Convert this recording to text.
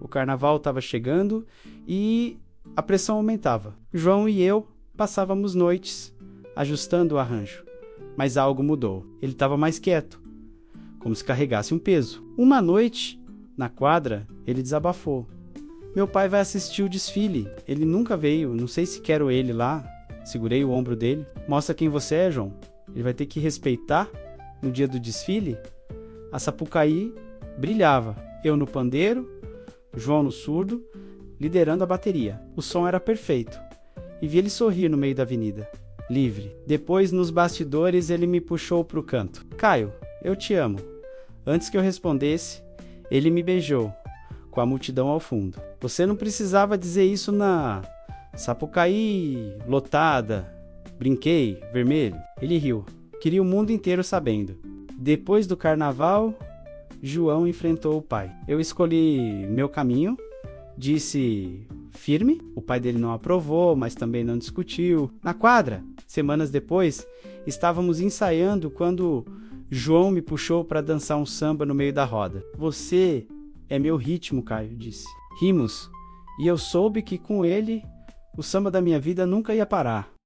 O carnaval estava chegando e a pressão aumentava. João e eu passávamos noites ajustando o arranjo, mas algo mudou. Ele estava mais quieto, como se carregasse um peso. Uma noite, na quadra, ele desabafou. Meu pai vai assistir o desfile. Ele nunca veio, não sei se quero ele lá. Segurei o ombro dele. Mostra quem você é, João. Ele vai ter que respeitar no dia do desfile. A Sapucaí brilhava. Eu no pandeiro, João no surdo, liderando a bateria. O som era perfeito. E vi ele sorrir no meio da avenida, livre. Depois, nos bastidores, ele me puxou pro canto. Caio, eu te amo. Antes que eu respondesse, ele me beijou, com a multidão ao fundo. Você não precisava dizer isso na Sapucaí lotada. Brinquei, vermelho. Ele riu. Queria o mundo inteiro sabendo. Depois do carnaval, João enfrentou o pai. Eu escolhi meu caminho, disse firme. O pai dele não aprovou, mas também não discutiu. Na quadra, semanas depois, estávamos ensaiando quando João me puxou para dançar um samba no meio da roda. Você é meu ritmo, Caio, disse. Rimos, e eu soube que com ele o samba da minha vida nunca ia parar.